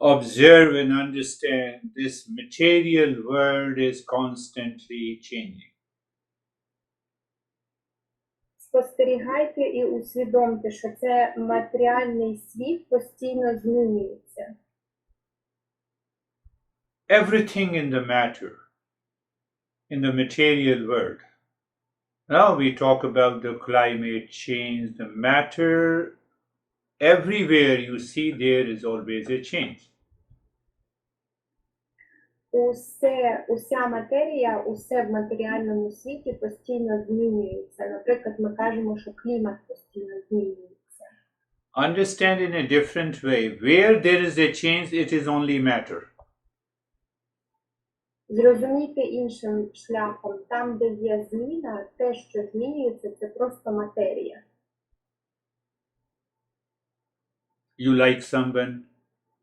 observe and understand this material world is constantly changing. Спостерігайте і усвідомте, що це матеріальний світ постійно змінюється. Everything in the matter, in the material world. Now we talk about the climate change, the matter. Everywhere you see, there is always a change. Уся матерія, усе в матеріальному світі постійно змінюється. Наприклад, ми кажемо, що клімат постійно змінюється. Understand in a different way. Where there is a change, it is only matter. Зрозумійте іншим шляхом. Там, де є зміна, те, що змінюється, це просто матерія. You like someone,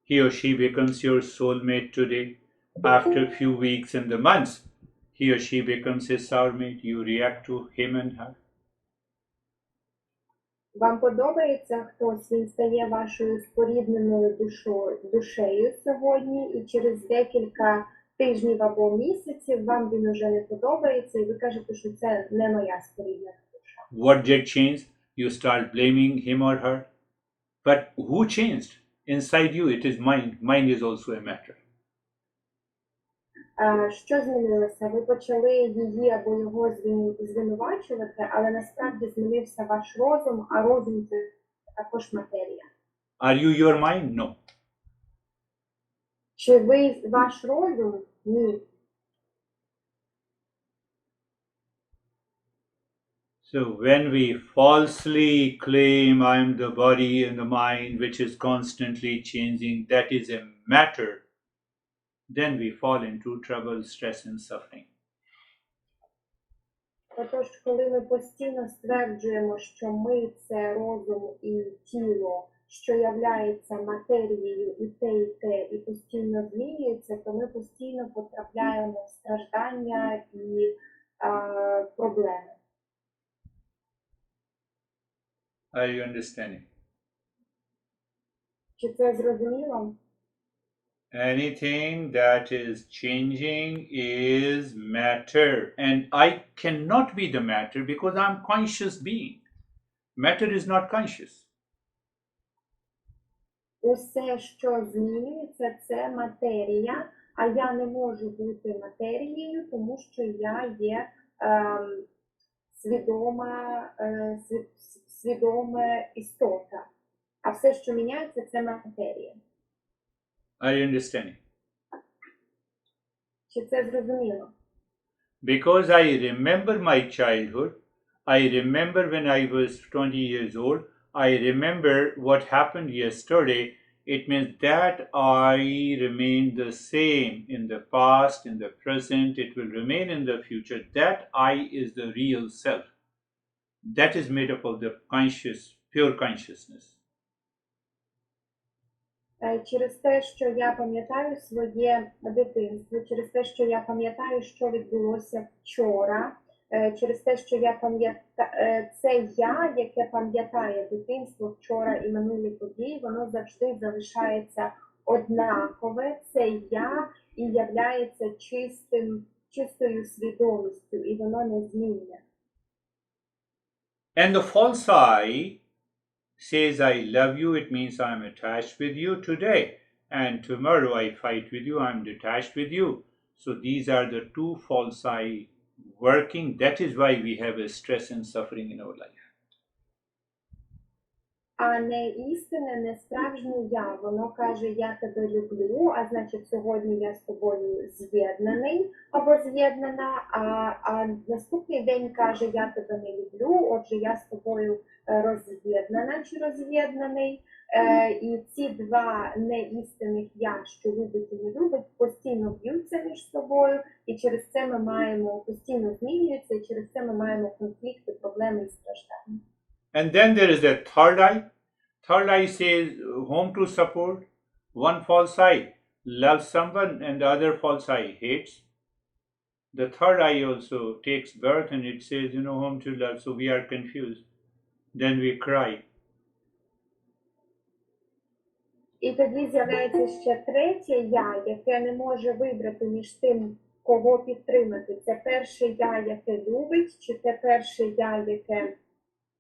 he or she becomes your soulmate today. After a few weeks and the months, he or she becomes a soulmate. You react to him and her. Вам подобається хтось, він стає вашою спорідненою душею сьогодні, і через декілька тижнів або місяців вам він уже не подобається, і ви кажете, що це не моя споріднена душа. What did change? You start blaming him or her. But who changed? Inside you, it is mind. Mind is also a matter. Що змінилося? Ви почали її або його звинувачувати, але насправді змінився ваш розум, а розум – це також матерія. Are you your mind? No. Чи ви ваш розум? Ні. So when we falsely claim I am the body and the mind which is constantly changing, that is a matter, then we fall into trouble, stress and suffering. Отож, коли ми постійно стверджуємо, що ми – це розум і тіло, що являється матерією і те, і постійно змінюється, то ми постійно потрапляємо в страждання і проблеми. Are you understanding? Чи це зрозуміло? Anything that is changing is matter. And I cannot be the matter because I'm conscious being. Matter is not conscious. Усе, що змінюється, це матерія, а я не можу бути матерією, тому що я є свідома істота. А все, що міняється, це матерія. Are you understanding? Чи це зрозуміло? Because I remember my childhood, I remember when I was 20 years old, I remember what happened yesterday, it means that I remain the same in the past, in the present, it will remain in the future. That I is the real self. That is made up of the conscious, pure consciousness. Через те, що я пам'ятаю своє дитинство, через те, що я пам'ятаю, що відбулося вчора, через те, що я пам'ятаю, це я, яке пам'ятає дитинство вчора і минулі події, воно завжди залишається однакове, це я і являється чистою свідомістю, і воно не змінне. And the false I says I love you, it means I'm attached with you today, and tomorrow I fight with you, I'm detached with you. So these are the two false I working. That is why we have a stress and suffering in our life. А не істинне, не справжнє я. Воно каже, я тебе люблю, а значить сьогодні я з тобою з'єднаний або з'єднана, а наступний день каже, я тебе не люблю, отже я з тобою роз'єднана чи роз'єднаний. І ці два неістинних я, що любить і не любить, постійно б'ються між собою, і через це ми маємо, постійно змінюються, і через це ми маємо конфлікти, проблеми і страждання. And then there is a third eye. Third eye says, whom to support? One false eye loves someone and the other false eye hates. The third eye also takes birth and it says, whom to love. So we are confused. Then we cry. І тоді з'являється ще третє я, яке не може вибрати між тим, кого підтримати. Це перше я, яке любить, чи це перше я, яке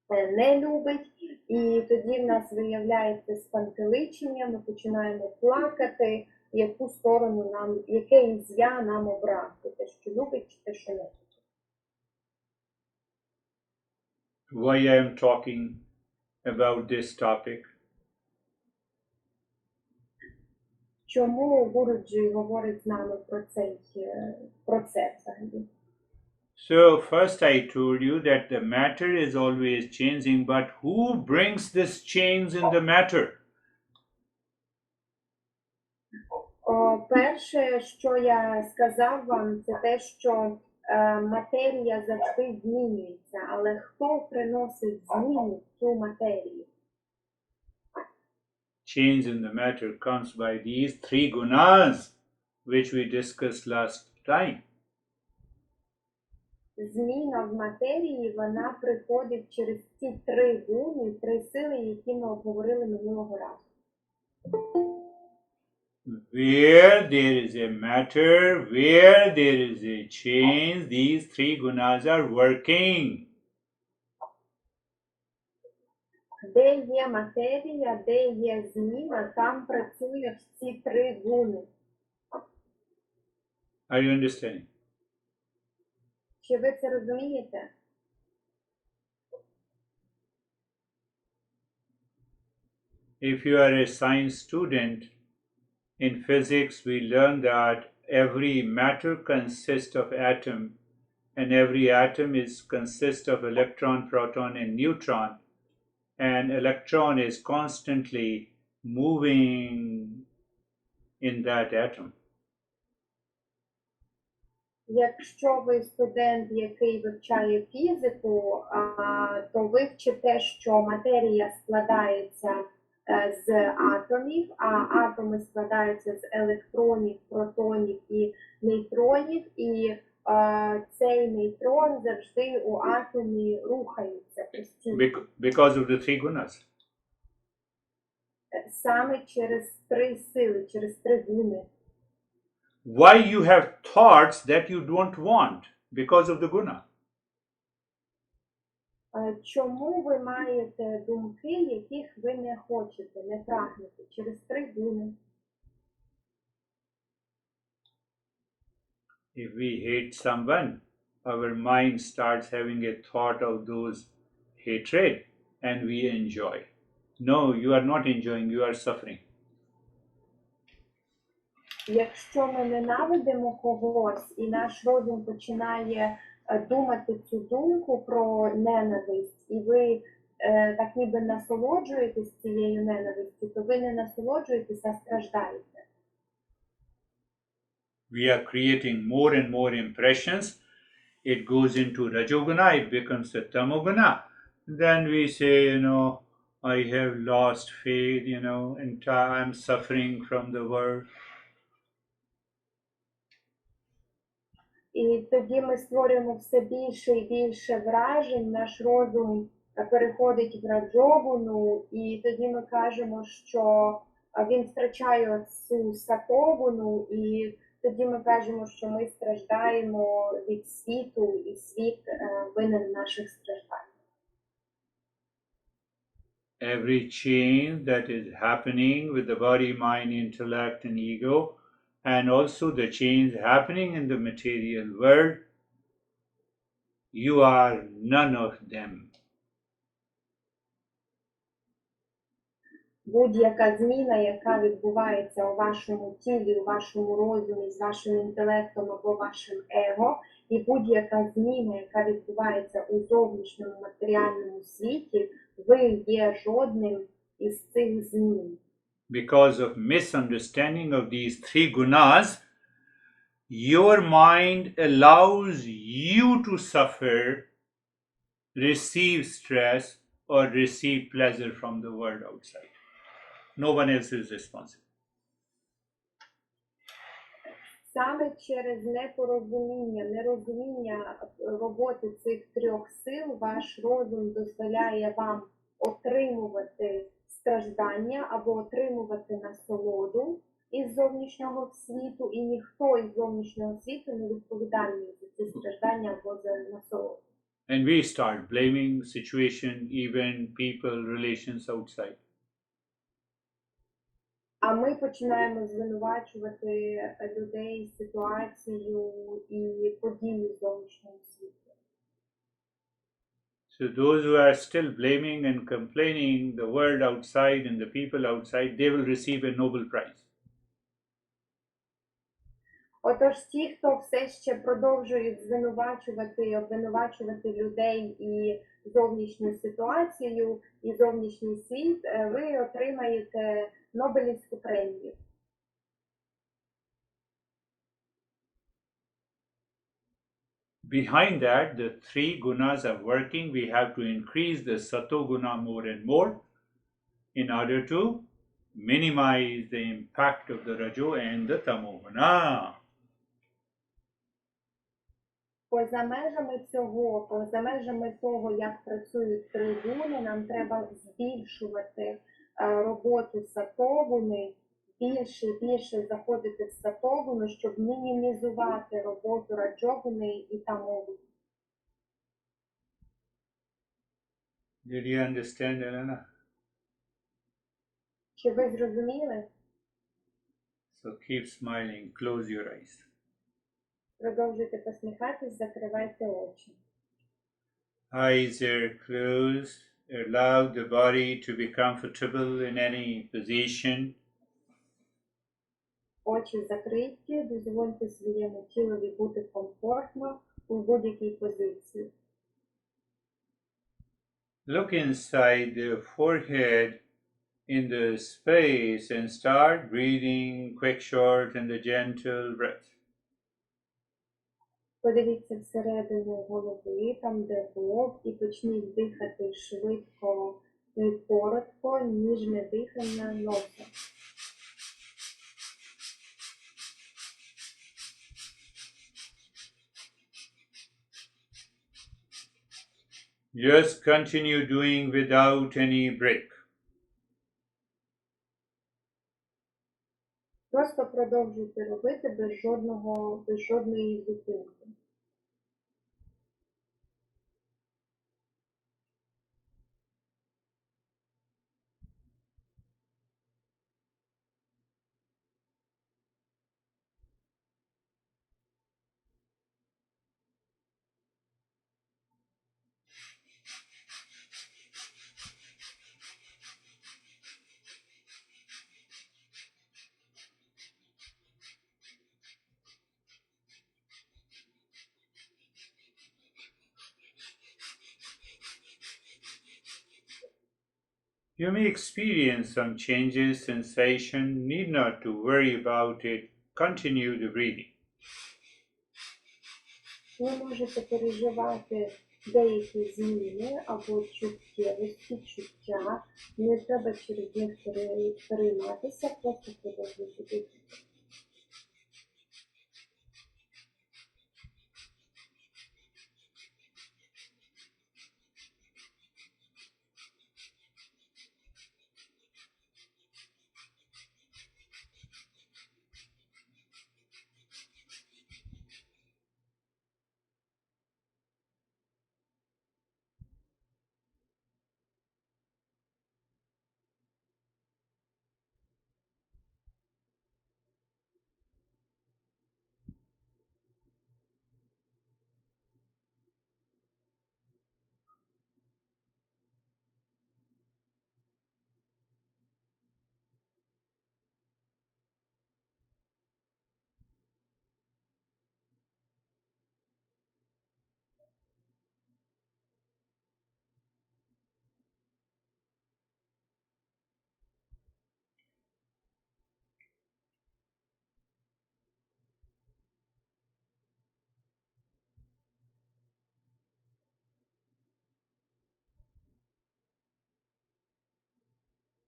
не любить. І тоді в нас виявляється спантеличення, ми починаємо плакати, яку сторону нам, яке із я нам обрати, те, що любить, чи те, що не любить. Why I am talking about this topic? Чому Гуруджі говорить з нами про це взагалі? So first I told you that the matter is always changing, but who brings this change in the matter? Перше, що я сказав вам, це те, що матерія завжди змінюється, але хто приносить зміну в цю матерію? Change in the matter comes by these three gunas, which we discussed last time. Зміна в матерії, вона приходить через ці три гуни, три сили, які ми обговорили минулого разу. Where there is a matter, where there is a change, these three gunas are working. Де є матерія, де є зміна, там працюють ці три гуни. Are you understanding? Чи ви це розумієте? If you are a science student, in physics we learn that every matter consists of atom, and every atom consists of electron, proton, and neutron. And electron is constantly moving in that atom. Якщо ви студент, який вивчає фізику, то ви вчите, що матерія складається з атомів, а атоми складаються з електронів, протонів і нейтронів, і цей нейтрон завжди у атомі рухається постійно. Because of the three gunas. Саме через три сили, через три гуни. Why you have thoughts that you don't want? Because of the guna. Чому ви маєте думки, яких ви не хочете, не прагнете? Через три гуни. If we hate someone, our mind starts having a thought of those hatred and we enjoy. No, you are not enjoying, you are suffering. Якщо ми ненавидимо когось, і наш розум починає думати цю думку про ненависть, і ви так ніби насолоджуєтесь цією ненавистю, то ви не насолоджуєтесь, а страждаєте. We are creating more and more impressions. It goes into Rajoguna, it becomes a Tamoguna. Then we say, I have lost faith, and I'm suffering from the world. І тоді ми створюємо все більше і більше вражень, наш розум переходить в раджогуну, і тоді ми кажемо, що він втрачає цю сатогуну, і тоді ми кажемо, що ми страждаємо від світу, і світ винен наших страждань. Every change that is happening with the body, mind, intellect, and ego, and also the change happening in the material world, you are none of them. Будь-яка зміна, яка відбувається у вашому тілі, у вашому розумі, з вашим інтелектом або вашим его, і будь-яка зміна, яка відбувається у зовнішньому матеріальному світі, ви є жодним із цих змін. Because of misunderstanding of these three gunas, your mind allows you to suffer, receive stress, or receive pleasure from the world outside. No one else is responsible. Саме через непорозуміння, нерозуміння роботи цих трьох сил, ваш розум дозволяє вам отримувати страждання або отримувати насолоду із зовнішнього світу, і ніхто із зовнішнього світу не відповідальний за ці страждання або за насолоду. And we start blaming situation, even people, relations outside. А ми починаємо звинувачувати людей, ситуацію і події в зовнішньому світі. So those who are still blaming and complaining the world outside and the people outside, they will receive a Nobel Prize. Отож, ті, хто все ще продовжують звинувачувати і обвинувачувати людей і зовнішню ситуацію, і зовнішній світ, ви отримаєте Нобелівську премію. Behind that, the three gunas are working. We have to increase the sato guna more and more in order to minimize the impact of the rajo and the tamo guna. Поза межами того, як працюють три гуни, нам треба збільшувати роботу сатогуни, більше і більше заходити в сатогуну, щоб мінімізувати роботу раджогуни і тамогуни. Did you understand, Elena? Чи ви зрозуміли? So keep smiling, close your eyes. Продовжуйте посміхатись, закривайте очі. Eyes are closed. Allow the body to be comfortable in any position. Очі закриті, дозвольте своєму тілові бути комфортно у будь-якій позиції. Look inside the forehead in the space and start breathing quick, short, and the gentle breath. Подивіться всередину голови, там де лоб, і почніть дихати швидко і коротко, ніжне дихання носа. Just continue doing without any break. Просто продовжуйте робити без жодної зупинки. You may experience some changes, sensation, need not to worry about it. Continue the breathing. Ви можете переживати деякі зміни або чуттєвості, чуття. Не треба через них перейматися, просто продовжуйте дихати.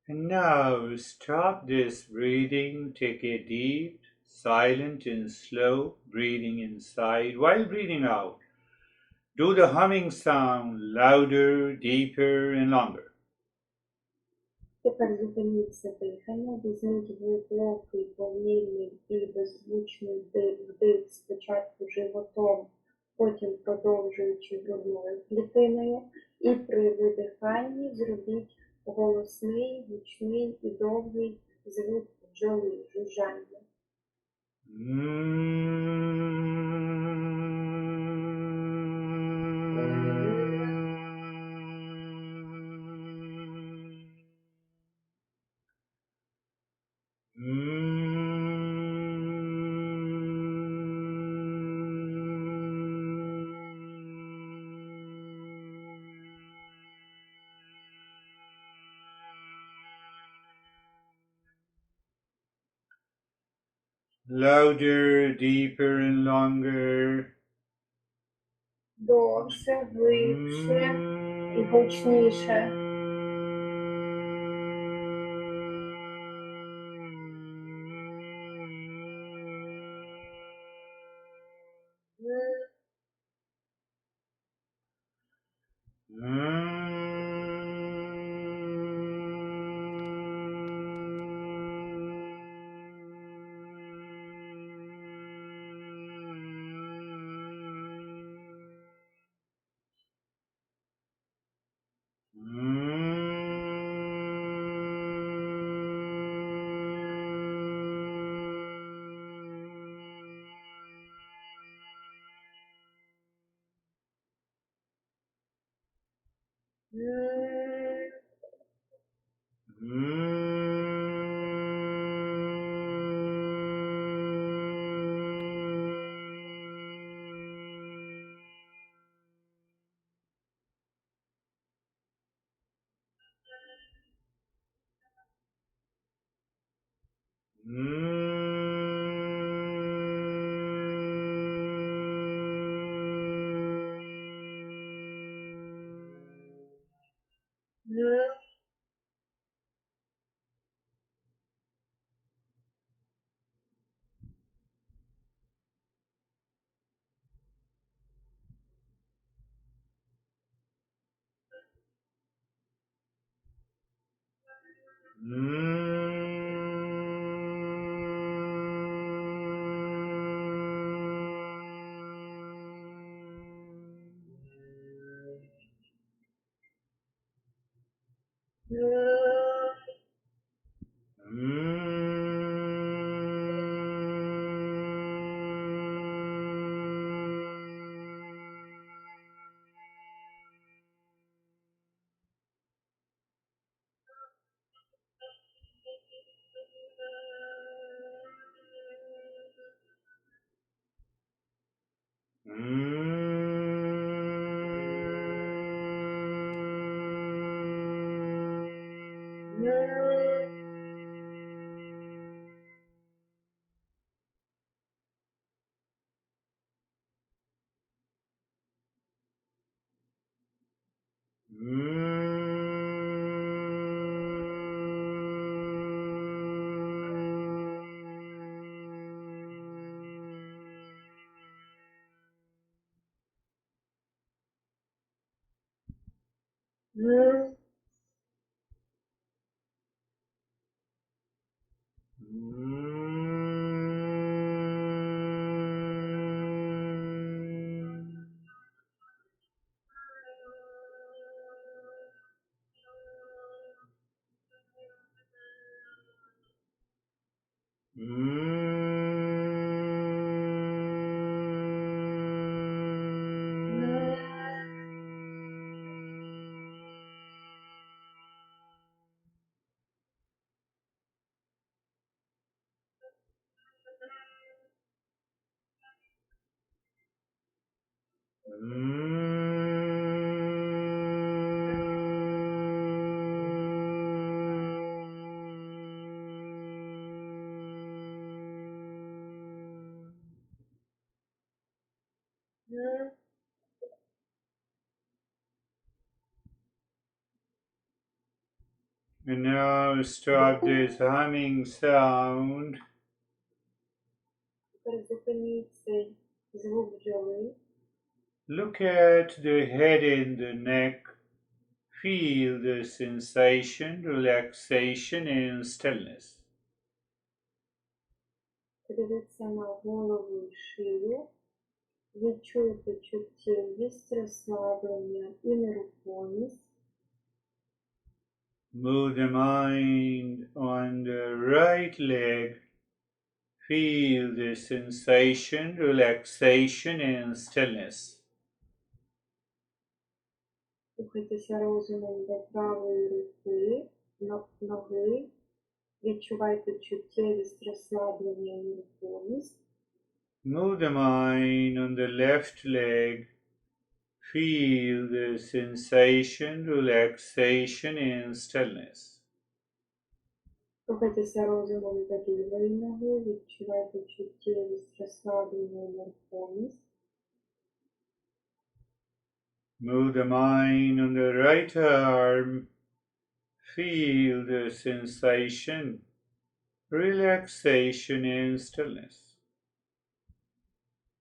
And now stop this breathing. Take a deep, silent and slow breathing inside while breathing out. Do the humming sound louder, deeper and longer. Тепер зупиніться дихання, візьміть глибокий, повільний і беззвучний вдих спочатку животом, потім продовжуючи грудною клітиною. І при видиханні зробіть голосний, гучний і довгий звук бджоли, жужжання. Louder, deeper and longer. Довше, глибше і гучніше. And now stop this humming sound. Тепер зупиніть цей звук бджоли. Look at the head and the neck. Feel the sensation, relaxation, and stillness. Подивіться на голову і шию. Відчуйте чуттєвість, розслаблення і нерухомість. Move the mind on the right leg. Feel the sensation, relaxation, and stillness. Рухайтеся розумом до правої руки, ноги. Відчувайте чуттєвість, розслаблення і нерухомість. Move the mind on the left leg. Feel the sensation, relaxation, and stillness. Рухайтеся розумом до лівої ноги, відчувайте чуттєвість, розслаблення і нерухомість. Move the mind on the right arm. Feel the sensation, relaxation, and stillness.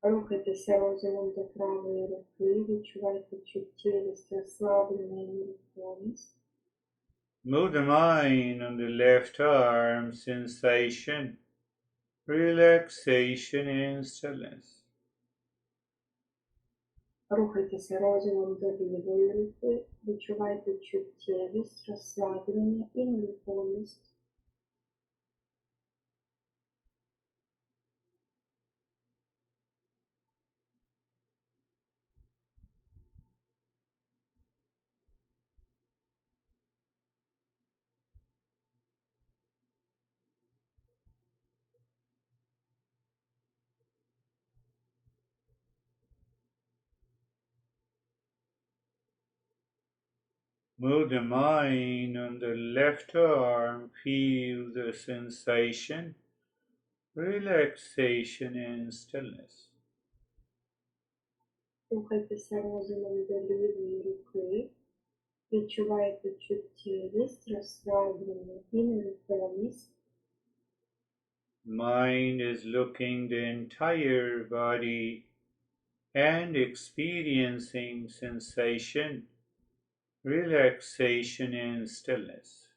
Рухайтеся розумом до правої руки, відчувайте чуттєвість, розслаблення і нерухомість. Move the mind on the left arm, sensation, relaxation, and stillness. Рухайтеся розумом до лівої руки, відчувайте чуттєвість, розслаблення і нерухомість. Move the mind on the left arm, feel the sensation, relaxation, and stillness. Рухайтеся розумом до лівої руки, відчувайте чуттєвість, розслаблення і нерухомість. Mind is looking the entire body and experiencing sensation, relaxation, and stillness.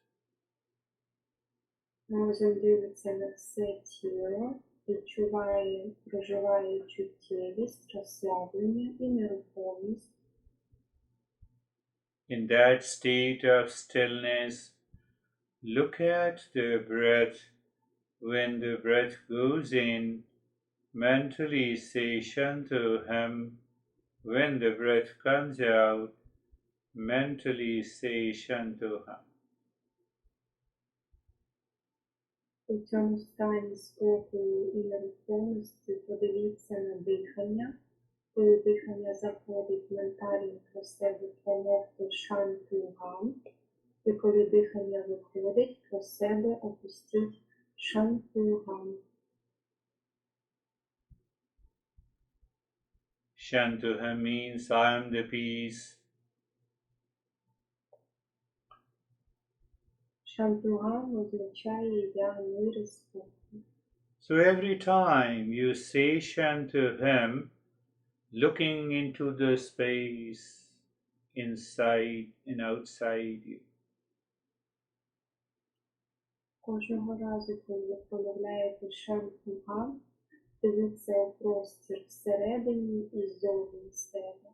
Розум дивиться на все тіло, відчуває, проживає чуттєвість, розслаблення і нерухомість. In that state of stillness, look at the breath. When the breath goes in, mentally say Shantoham. When the breath comes out, mentally say Shantoham. У цьому стані спокою і нерухомості подивіться на дихання. Коли дихання заходить ментально про себе, промовте Шантугам. І коли дихання виходить, про себе опустіть Шантугам. Shantoham means I am the peace. Шантугам означає «я мир і спокій». So every time you say Shantoham, looking into the space inside and outside you. Кожного разу, коли ви промовляєте Шантугам, дивіться у простір всередині і ззовні себе.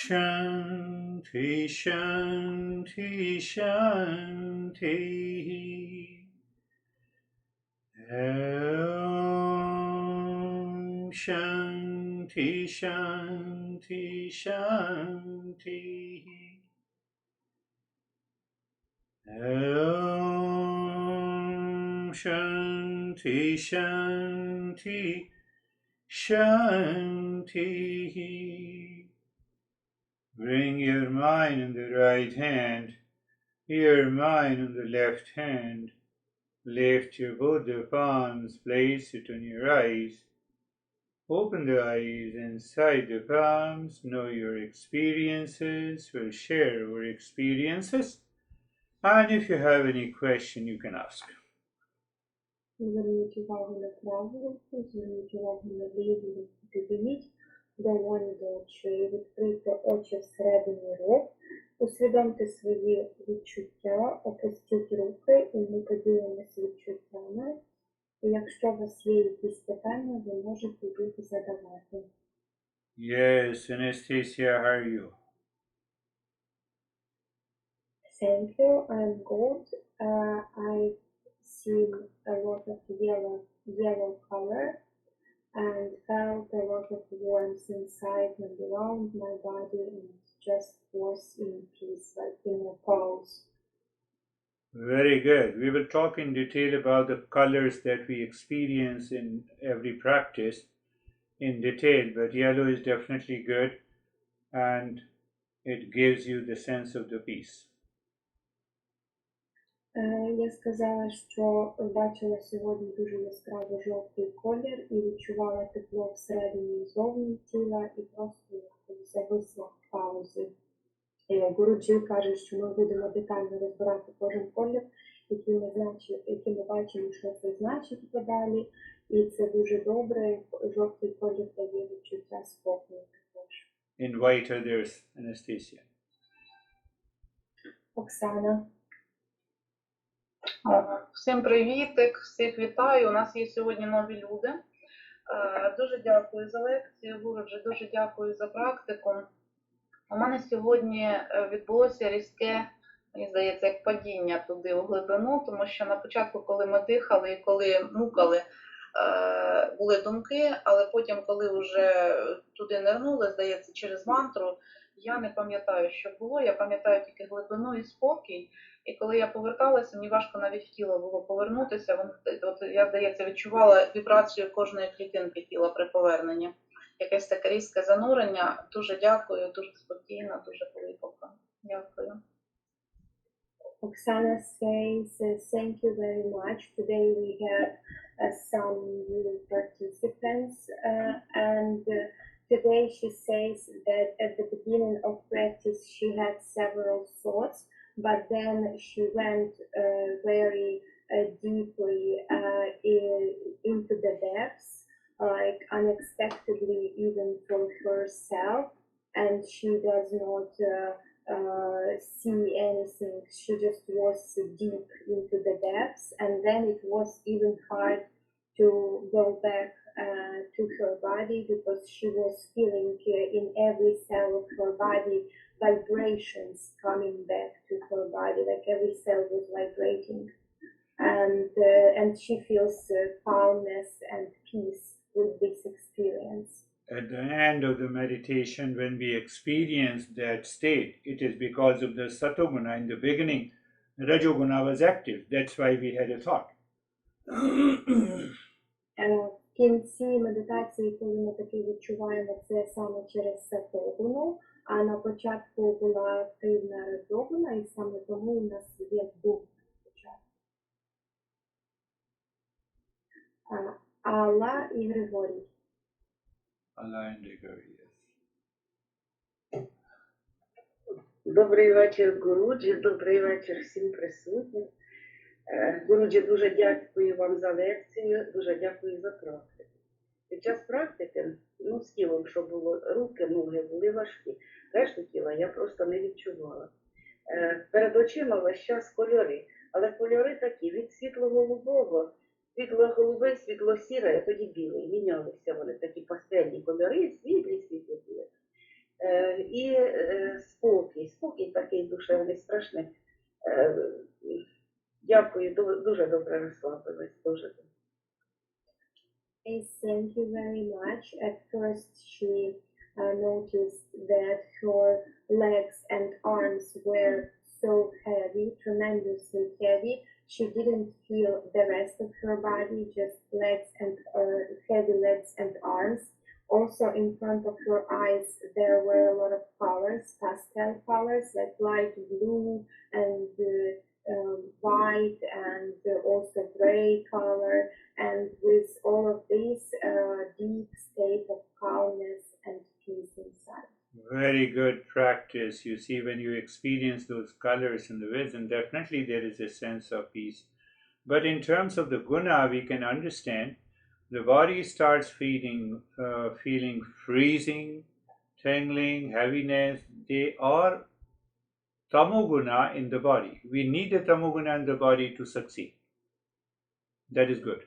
Shanti, Shanti, Shanti. Om Shanti, Shanti, Shanti. Om Shanti, Shanti, Shanti. Bring your mind on the right hand, your mind on the left hand. Lift your both the palms, place it on your eyes. Open the eyes inside the palms, know your experiences, we'll share our experiences. And if you have any question, you can ask. Зверніть увагу на праву руку, зверніть увагу на ліву руку, підійміть долоні до очей, відкрийте очі всередині рот, усвідомте свої відчуття, опустіть руки і ми поділимося відчуттями. І якщо у вас є якісь питання, ви можете їх задавати. Yes, Anastasia, how are you? Thank you, I'm good. I've seen a lot of yellow color and felt a lot of warmth inside and around my body and just was in peace, like in a pause. Very good. We will talk in detail about the colors that we experience in every practice in detail, but yellow is definitely good and it gives you the sense of the peace. Я сказала, що бачила сьогодні дуже яскраво жовтий колір і відчувала тепло всередині і зовні тіла і просто зависла в паузі. Гуруджі каже, що ми будемо детально розбирати кожен колір, який ми бачимо, що це значить подалі. І це дуже добре. Жовтий колір дає відчуття спокою також. Invite others, Anastasia. Оксана. Всім привітик, всіх вітаю. У нас є сьогодні нові люди. Дуже дякую за лекцію, Гуруджі, дуже дякую за практику. У мене сьогодні відбулося різке, мені здається, як падіння туди у глибину, тому що на початку, коли ми дихали і коли мукали, були думки, але потім, коли вже туди нирнули, здається, через мантру, я не пам'ятаю, що було, я пам'ятаю тільки глибину і спокій. І коли я поверталася, мені важко навіть в тіло було повернутися. От я, здається, відчувала вібрацію кожної клітинки тіла при поверненні. Якесь таке різке занурення. Дуже дякую, дуже спокійно, дуже глибоко. Дякую. Oksana says, thank you very much. Today we had some new participants and today she says that at the beginning of practice she had several thoughts, but then she went very deeply into the depths, like unexpectedly even for herself, and she does not see anything. She just was deep into the depths, and then it was even hard to go back to her body because she was feeling in every cell of her body vibrations coming back to her body, like every cell was vibrating, and she feels calmness and peace with this experience. At the end of the meditation, when we experience that state, it is because of the satoguna. In the beginning, rajoguna was active. That's why we had a thought. В кінці медитації, коли ми таки відчуваємо це саме через сатогуну, а на початку була активна раджогуна, і саме тому у нас є думка спочатку. Алла і Григорій. Allah and Girish. Добрий вечір, Гуруджі, добрий вечір всім присутнім. Гуруджі, дуже дякую вам за лекцію, дуже дякую за практику. Під час практики, з тілом, що було, руки, ноги були важкі, решту тіла я просто не відчувала. Перед очима весь час кольори, але кольори такі, від світло-голубого, світло-голубий, світло-сірий, а тоді білий, мінялися вони, такі пастельні кольори, світлі. І спокій. Спокій такий душевний, страшний. Дякую, дуже добре розслабилась. Дуже добре. Yes, thank you very much. At first, she noticed that her legs and arms were so heavy, tremendously heavy. She didn't feel the rest of her body, just legs and heavy legs and arms. Also, in front of her eyes, there were a lot of colors, pastel colors, like light blue and white and also gray color. And with all of this, deep state of calmness and peace inside. Very good practice. You see, when you experience those colors in the vision, definitely there is a sense of peace. But in terms of the guna, we can understand the body starts feeling freezing, tingling, heaviness. They are tamoguna in the body. We need the tamoguna in the body to succeed. That is good.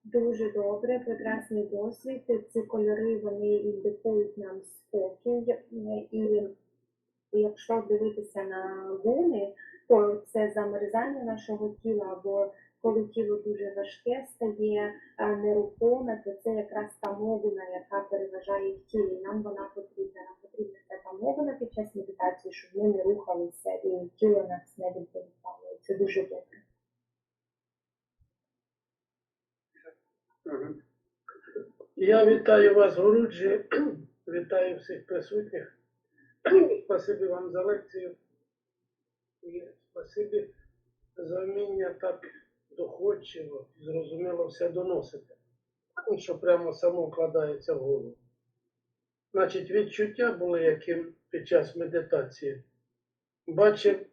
Дуже добре, прекрасний досвід. Ці кольори, вони індикують нам спокій. І якщо дивитися на гуни, то це замерзання нашого тіла, або коли тіло дуже важке стає, нерухоме, то це якраз та мовина, яка переважає в тілі. Нам вона потрібна. Нам потрібна та мовина під час медитації, щоб ми не рухалися і тіло нас не відволікало. Це дуже добре. Я вітаю вас, Гуруджі, вітаю всіх присутніх. Спасибі вам за лекцію і спасибі за вміння так доходчиво і зрозуміло все доносити, що прямо само вкладається в голову. Значить, відчуття були, яким під час медитації. Бачив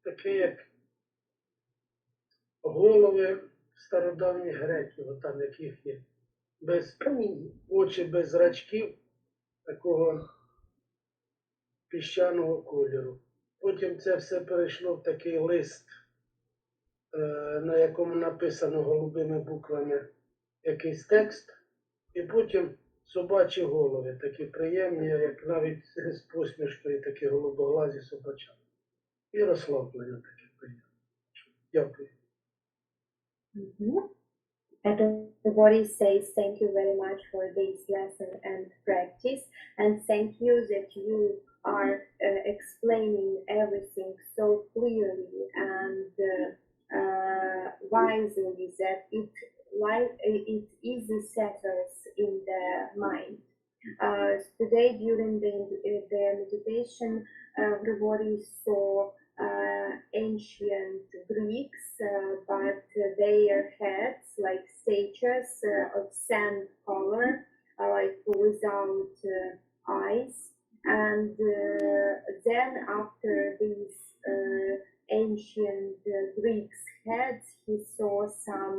таке, як голови стародавніх греків, там яких є, без очі, без зрачків, такого піщаного кольору. Потім це все перейшло в такий лист, на якому написано голубими буквами якийсь текст, і потім собачі голови, такі приємні, як навіть з посмішкою, такі голубоглазі собачки. І розслаблення таке приємне. Дякую. Everybody says thank you very much for this lesson and practice, and thank you that you are explaining everything so clearly and wisely that it easily settles in the mind. Today during the meditation, everybody saw ancient Greeks, but their heads like sages of sand color, like without eyes. And then after these ancient Greeks' heads, he saw some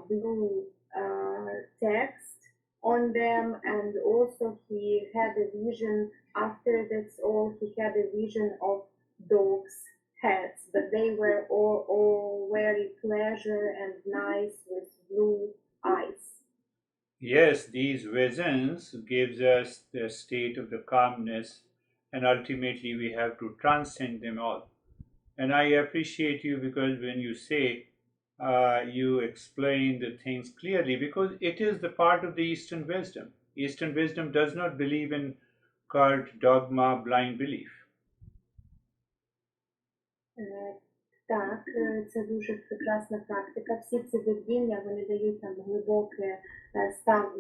blue text on them, and also he had a vision, after that's all, he had a vision of dogs' heads, but they were all very pleasure and nice with blue eyes. Yes, these visions gives us the state of the calmness, and ultimately we have to transcend them all. And I appreciate you because when you say you explain the things clearly, because it is the part of the Eastern wisdom. Eastern wisdom does not believe in cult, dogma, blind belief. Так, це дуже прекрасна практика. Всі ці видіння, вони дають нам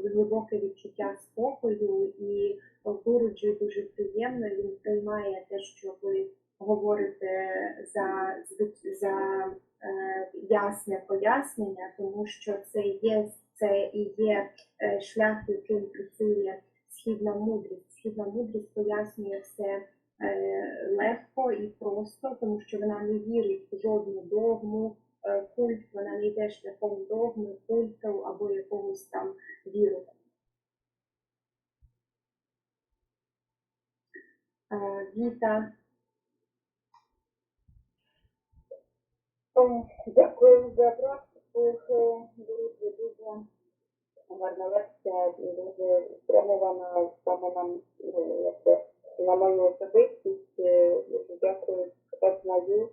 глибоке відчуття спокою, і Гуруджі дуже приємно, він приймає те, що ви говорите за ясне пояснення, тому що це і є шлях, яким працює східна мудрість. Східна мудрість пояснює все легко і просто, тому що вона не вірить в жодну догму, культ, вона не йде шляхом догми, культу або якогось там вірування. Віта. Дякую за практику. Дуже гарна лекція, дуже спрямована саме нам ну, якби на мою особистість, дуже дякую, осознаю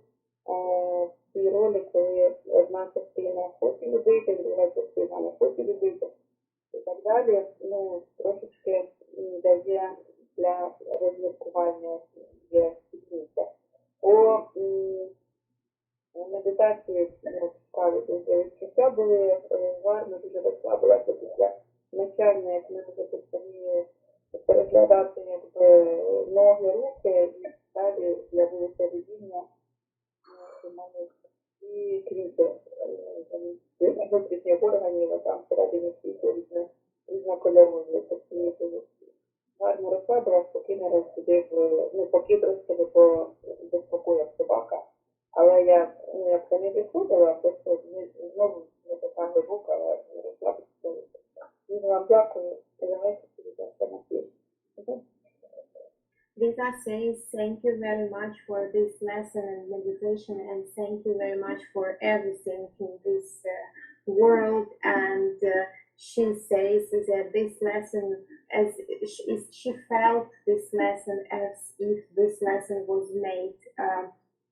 ці ролі, коли одна частина хоче любити, друга частина не хоче любити і так далі. Ну, трошечки дає для розміркування є пізніше. По медитації цікаві дуже відчуття були гарно, дуже розслабилася після навчання, як ми вже почали переглядати якби ноги, руки, і далі з'явилося видіння і квіти внутрішніх органів, а там всередині квіти різнокольорові, такі гарно розслабила, спокійно розсудив, ну, поки трошки не безпокоїв собака, але я, ну, як не відходила, просто знову не така глибока, але не розслабитися. Дуже вам дякую, давайте підійдемо. Lisa says, thank you very much for this lesson and meditation, and thank you very much for everything in this world. And she says that this lesson, as she felt this lesson as if this lesson was made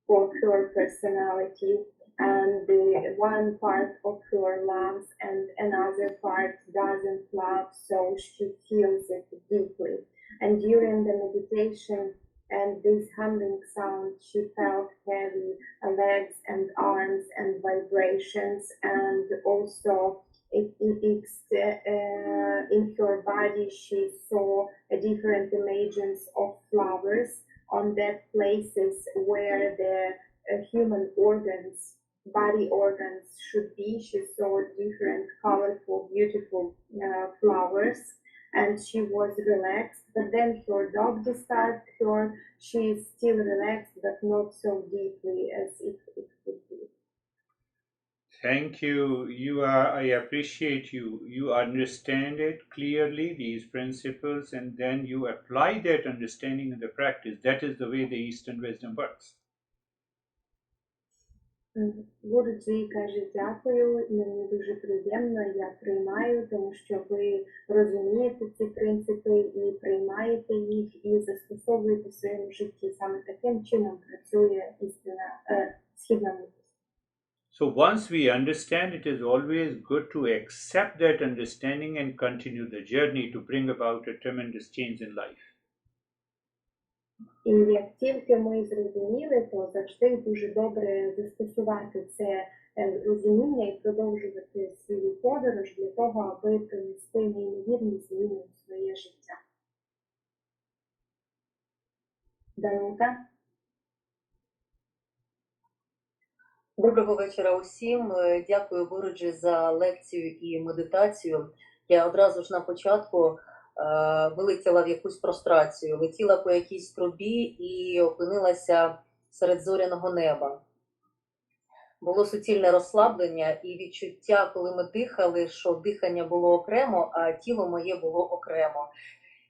for her personality, and the one part of her loves and another part doesn't love, so she feels it deeply. And during the meditation and this humming sound, she felt heavy legs and arms and vibrations, and also in her body she saw different images of flowers on the places where the human organs, body organs should be. She saw different colorful, beautiful flowers, and she was relaxed. But then her dog disturbed her. She is still relaxed, but not so deeply as it could be. Thank you. I appreciate you. You understand it clearly, these principles, and then you apply that understanding in the practice. That is the way the Eastern wisdom works. Гуруджі каже, дякую, мені дуже приємно, я приймаю, тому що ви розумієте ці принципи і приймаєте їх і застосовуєте в своєму житті. Саме таким чином працює істина східна мудрість. So once we understand, it is always good to accept that understanding and continue the journey to bring about a tremendous change in life. І як тільки ми зрозуміли, то завжди дуже добре застосувати це розуміння і продовжувати свою подорож для того, аби принести неймовірні зміни у своє життя. Данута? Доброго вечора усім. Дякую, Гуруджі, за лекцію і медитацію. Я одразу ж на початку вилетіла в якусь прострацію, летіла по якійсь трубі і опинилася серед зоряного неба. Було суцільне розслаблення і відчуття, коли ми дихали, що дихання було окремо, а тіло моє було окремо.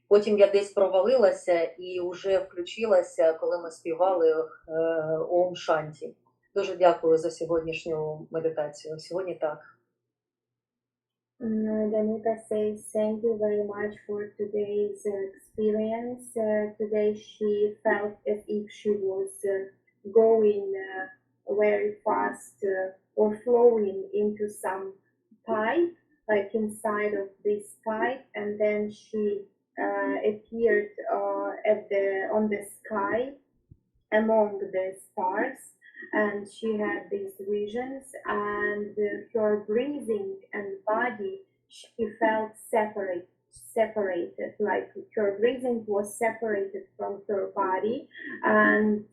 Потім я десь провалилася і вже включилася, коли ми співали Ом Шанті. Дуже дякую за сьогоднішню медитацію. Сьогодні так. Danuta says, thank you very much for today's experience. Today she felt as if she was going very fast or flowing into some pipe, like inside of this pipe, and then she appeared on the sky among the stars. And she had these visions, and her breathing and body, she felt separated, like her breathing was separated from her body, and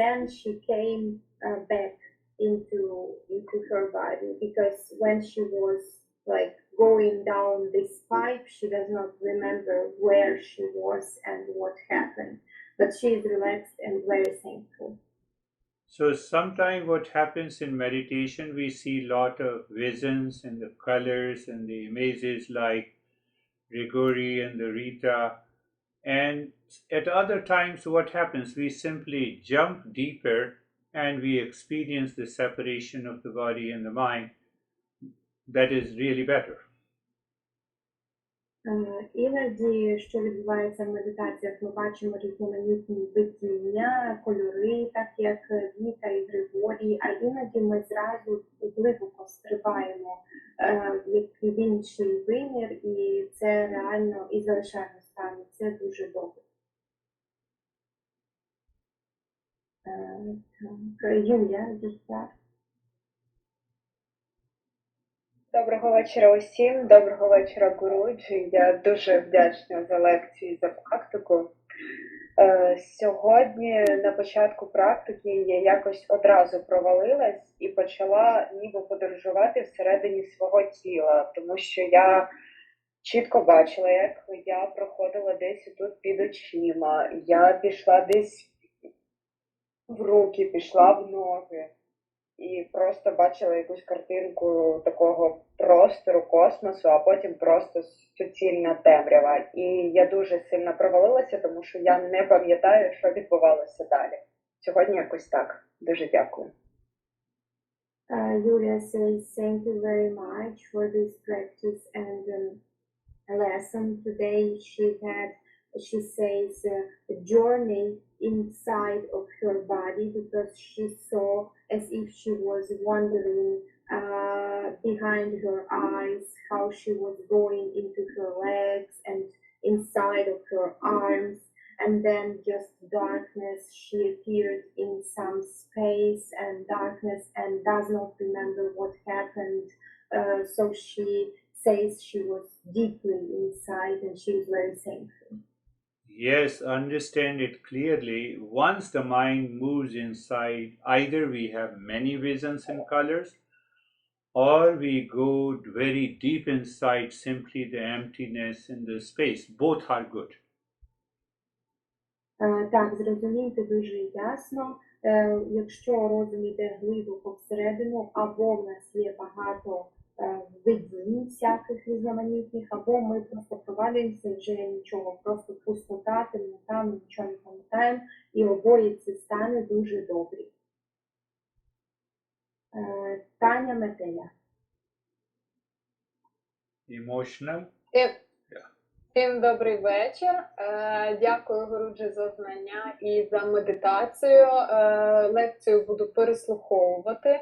then she came back into her body, because when she was like going down this pipe, she does not remember where she was and what happened, but she is relaxed and very thankful. So sometimes what happens in meditation, we see a lot of visions and the colors and the images like Grigori and the Rita. And at other times what happens, we simply jump deeper and we experience the separation of the body and the mind. That is really better. Іноді, що відбувається в медитаціях, ми бачимо різноманітні видіння, кольори, так як Віта і Григорій, а іноді ми зразу глибоко стрибаємо в інший вимір, і це реально і залишаємо стані. Це дуже добре. Юля, Віта. Доброго вечора усім, доброго вечора, Гуруджі. Я дуже вдячна за лекцію і за практику. Сьогодні на початку практики я якось одразу провалилась і почала ніби подорожувати всередині свого тіла, тому що я чітко бачила, як я проходила десь тут під очима, я пішла десь в руки, пішла в ноги. І просто бачила якусь картинку такого простору, космосу, а потім просто суцільна темрява. І я дуже сильно провалилася, тому що я не пам'ятаю, що відбувалося далі. Сьогодні якось так. Дуже дякую. Julia says, thank you very much for this practice and lesson today. She says, a journey inside of her body because she saw as if she was wandering behind her eyes, how she was going into her legs and inside of her arms. And then just darkness, she appeared in some space and darkness and does not remember what happened. So she says she was deeply inside and she is very thankful. Yes, understand it clearly. Once the mind moves inside, either we have many visions and colors, or we go very deep inside, simply the emptiness in the space. Both are good. Так, зрозумійте дуже ясно, якщо розум іде глибоко всередину, або в нас є багато видінь всяких різноманітних, або ми просто провалюємося і вже нічого, просто пустота, темнота, ми нічого не пам'ятаємо, і обоє ці стани дуже добрі. Таня Метея. Emotional. Всім добрий вечір. Дякую, Гуруджі, за знання і за медитацію. Лекцію буду переслуховувати.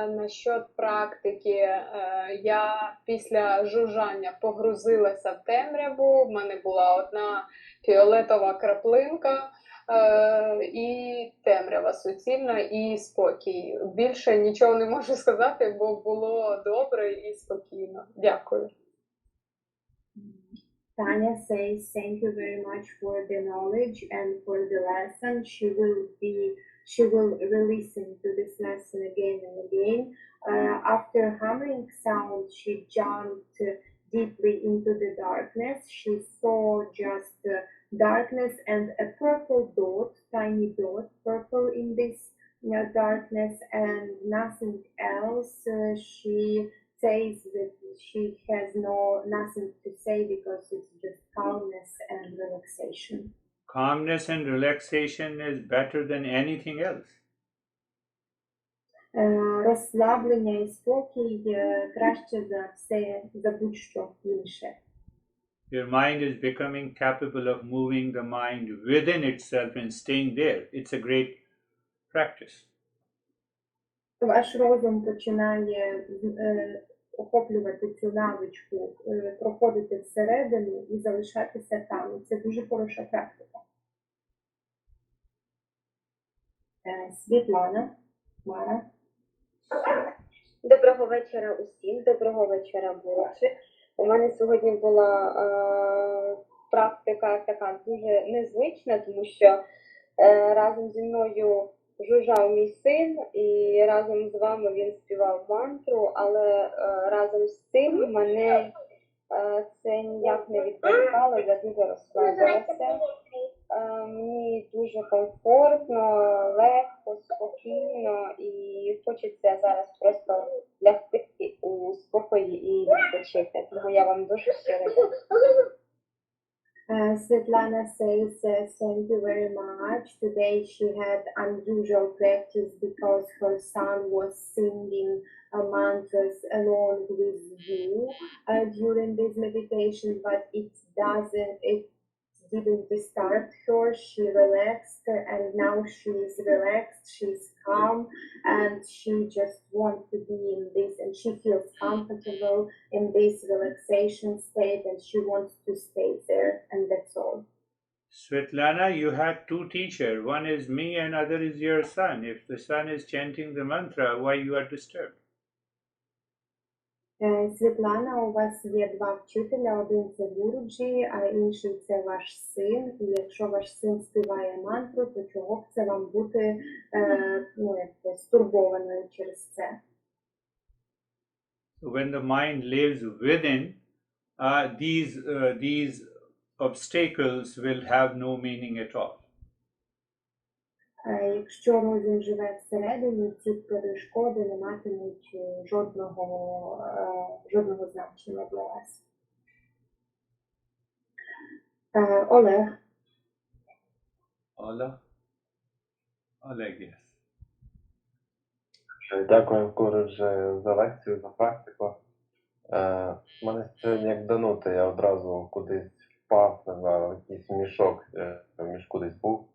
Насчет практики, я після жужжання погрузилася в темряву, в мене була одна фіолетова краплинка і темрява суцільна і спокій. Більше нічого не можу сказати, бо було добре і спокійно. Дякую. Tanya says, thank you very much for the knowledge and for the lesson. She will re-listen to this lesson again and again. After humming sound, she jumped deeply into the darkness. She saw just darkness and a purple dot, tiny dot, purple in this darkness and nothing else. She says that she has nothing to say because it's just calmness and relaxation. Calmness and relaxation is better than anything else. Розслаблення і спокій краще за все, за будь-що інше. Your mind is becoming capable of moving the mind within itself and staying there. It's a great practice. Ваш розум починає охоплювати цю навичку, проходити всередину і залишатися там. І це дуже хороша практика. Світлана, Мара. Доброго вечора усім, доброго вечора, Гуруджі. У мене сьогодні була практика така дуже незвична, тому що разом зі мною жужжав мій син, і разом з вами він співав мантру, але разом з цим мене це ніяк не відволікало, я дуже розслабилася. Мені дуже комфортно, легко, спокійно, і хочеться зараз просто лягти у спокої і відпочити. Тому я вам дуже щиро дякую. Svetlana says, thank you very much. Today she had unusual practice because her son was singing mantras along with you during this meditation, but it didn't disturb her. She relaxed, and now she's relaxed, she's calm, and she just wants to be in this, and she feels comfortable in this relaxation state, and she wants to stay there, and that's all. Svetlana, you had two teachers. One is me and other is your son. If the son is chanting the mantra, why you are disturbed? Світлана, у вас є два вчителя, один це Гуруджі, а інший це ваш син. І якщо ваш син співає мантру, то чого б це вам бути стурбованою через це? When the mind lives within, these obstacles will have no meaning at all. Якщо розум живе всередині, ці перешкоди не матимуть жодного значення для вас. Олег. Oleg, yes. Дякую, Гурудже, за лекцію, за практику. Мене сьогодні як данути, я одразу кудись впав, не знаю, якийсь мішок, мішку десь був.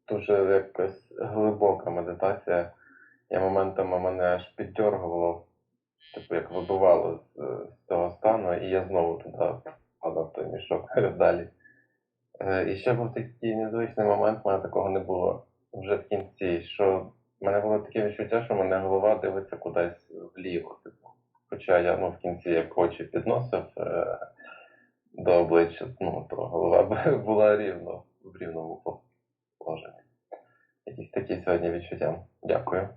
Дуже якась глибока медитація. І моментами мене аж піддьоргувало, типу як вибивало з того стану, і я знову туди падав той мішок далі. І ще був такий незвичний момент, в мене такого не було вже в кінці, що в мене було таке відчуття, що мене голова дивиться кудись вліво. Типу. Хоча я в кінці як очі підносив до обличчя, то голова була в рівному положенні. Якісь такі сьогодні відчуття. Дякую.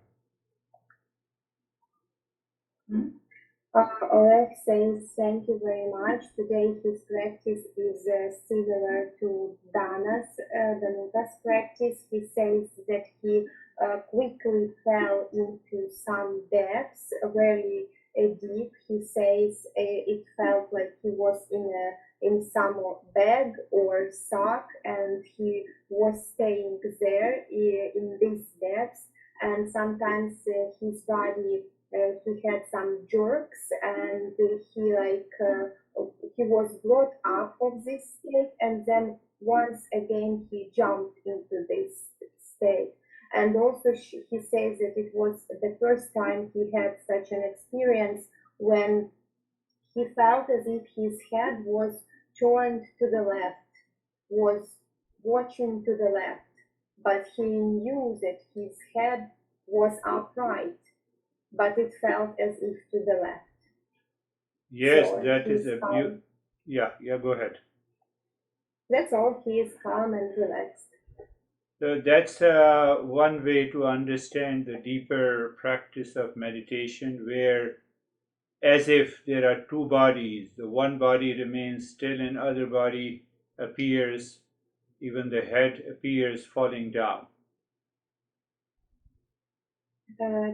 Oleg says, thank you very much. Today his practice is similar to Danuta's practice. He says that he quickly fell into some depths, very deep. He says it felt like he was in some bag or sock, and he was staying there in these depths. And sometimes his body he had some jerks, and he was brought up of this state, and then once again he jumped into this state. And also he says that it was the first time he had such an experience when he felt as if his head was turned to the left, was watching to the left, but he knew that his head was upright, but it felt as if to the left. Yes, So that is he's a calm. Yeah, go ahead. That's all. He is calm and relaxed. So that's one way to understand the deeper practice of meditation, where as if there are two bodies, the one body remains still and other body appears, even the head appears falling down.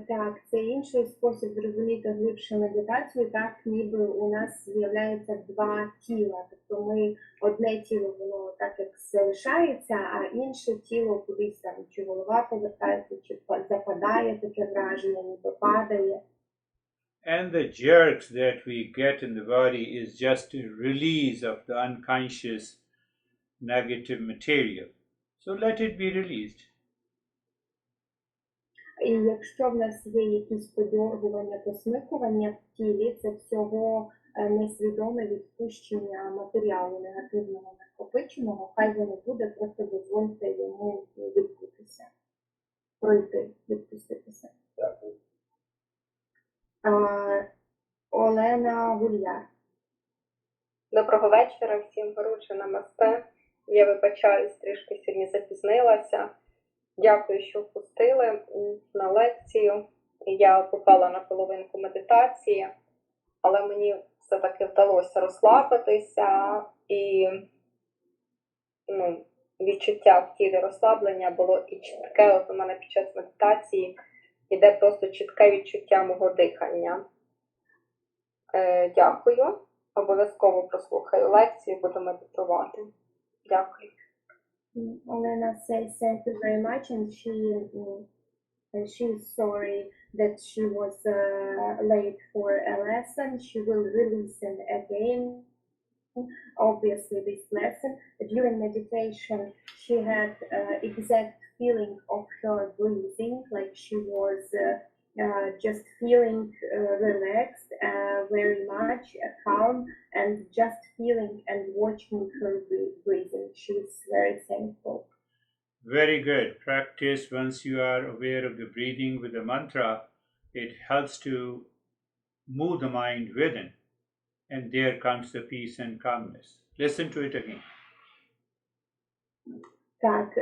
Так, це інший спосіб зрозуміти глибшу медитацію, так ніби у нас з'являється два тіла. Тобто ми одне тіло, воно так як залишається, а інше тіло кудись там, чи голова повертається, чи западає, таке враження, ніби падає. And the jerks that we get in the body is just a release of the unconscious negative material. So let it be released. І якщо в нас є якісь подьоргування, посмикування в тілі, це всього несвідоме відпущення матеріалу негативного накопиченого, хай воно буде, просто дозвольте йому відбутися, пройти, відпуститися. Дякую. Олена Гульяр. Доброго вечора всім, Гурудже, намасте. Я вибачаюсь, трішки сьогодні запізнилася. Дякую, що впустили на лекцію. Я попала на половинку медитації, але мені все-таки вдалося розслабитися, і відчуття в тілі розслаблення було і чітке. От у мене під час медитації йде просто чітке відчуття мого дихання. Дякую. Обов'язково прослухаю лекцію, буду медитувати. Дякую. Olena says thank you very much, and she is sorry that she was late for a lesson. She will re-listen again, obviously, this lesson. During meditation, she had exact feeling of her breathing, like she was just feeling relaxed, very much calm, and just feeling and watching her breathing. She's very thankful. Very good. Practice once you are aware of the breathing with the mantra, it helps to move the mind within, and there comes the peace and calmness. Listen to it again. Так,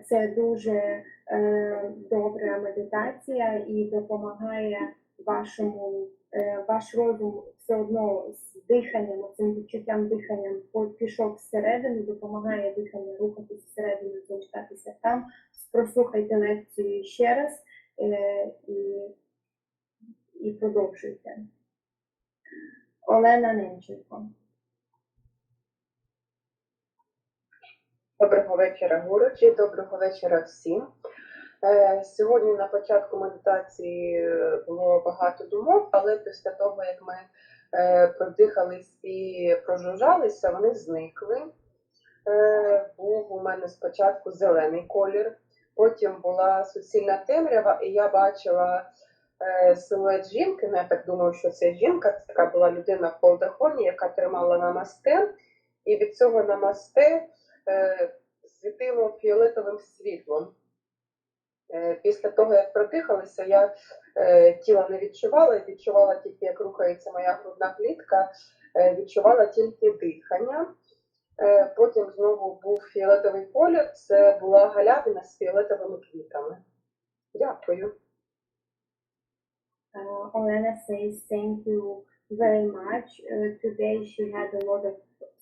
це дуже добра медитація і допомагає ваш розум все одно з диханням, цим відчуттям диханням пішов всередину, допомагає дихання рухатись всередину, залишатися там. Прослухайте лекцію ще раз і продовжуйте. Олена Ненченко. Доброго вечора, Гуручі, доброго вечора всім. Сьогодні на початку медитації було багато думок, але після того, як ми продихались і прожужжалися, вони зникли. Був у мене спочатку зелений колір, потім була суцільна темрява, і я бачила силует жінки, я так думаю, що це жінка, це така була людина в полдахоні, яка тримала намасте, і від цього намасте світило фіолетовим світлом. Після того, як продихалися, я тіла не відчувала, відчувала тільки, як рухається моя грудна клітка, відчувала тільки дихання. Потім знову був фіолетовий колір, це була галявина з фіолетовими квітами. Дякую. Olena says thank you very much. Today she had a lot of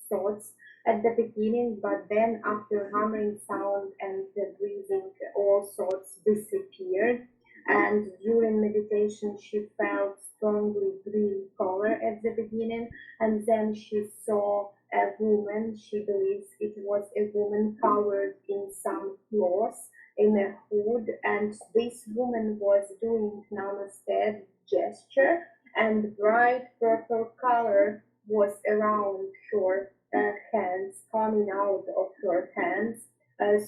thoughts at the beginning, but then after humming sound and the breathing, all thoughts disappeared. And during meditation, she felt strongly green color at the beginning, and then she saw a woman. She believes it was a woman covered in some cloth, in a hood, and this woman was doing namaste gesture, and bright purple color was around her hands, coming out of her hands.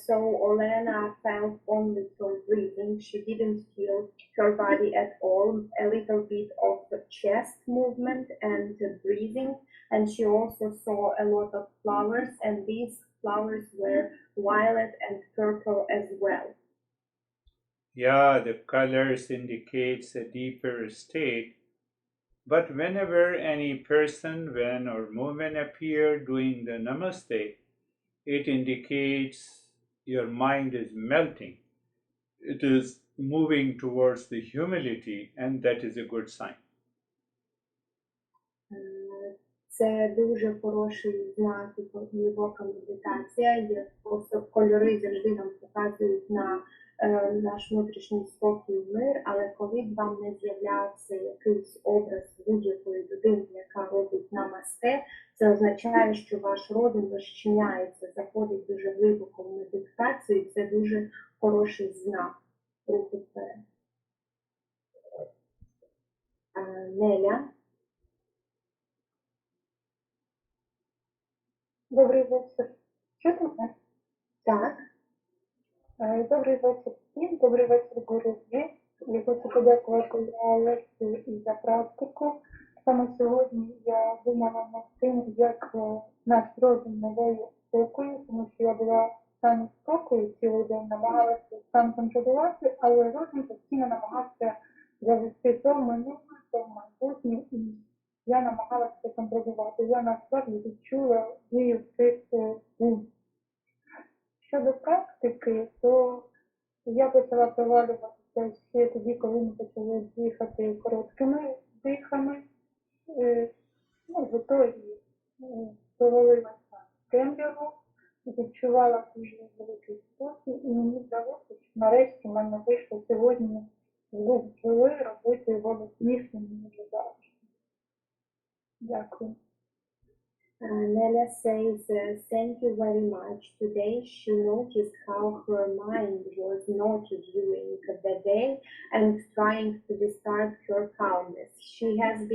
So Olena felt only her breathing. She didn't feel her body at all, a little bit of chest movement and breathing. And she also saw a lot of flowers, and these flowers were violet and purple as well. Yeah, the colors indicates a deeper state. But whenever any person, when or movement appear doing the namaste, it indicates your mind is melting. It is moving towards the humility, and that is a good sign. Це дуже хороший знак і глибока медитація. Є просто кольори завжди нам показують на наш внутрішній спокій і мир, але коли б вам не з'являвся якийсь образ будь-якої людини, яка робить намасте, це означає, що ваш розум розчиняється, заходить дуже глибоко в медитацію, і це дуже хороший знак руху вперед. Неля. Добрий вечір. Чути мене? Так. Добрий вечір всім, добрий вечір, Гуруші. Я хочу подякувати за лекцію і за практику. Саме сьогодні я думала над тим, як наш розум надає спокою, тому що я була в стані спокою цілий день, намагалася сам контролювати, але розум постійно намагався завести то минуле, то майбутнє, і я намагалася контролювати. Я насправді відчула дію цих пунктів. Щодо практики, то я почала провалюватися ще тоді, коли ми почали дихати короткими дихами. В ітогі провалилася в темряву, відчувала дуже великий спокій, і мені здалося, що нарешті в мене вийшло сьогодні звук бджоли робити голосніше, ніж завжди. Дякую. Nella says, thank you very much. Today she noticed how her mind was naughty during the day and trying to disturb her calmness. She has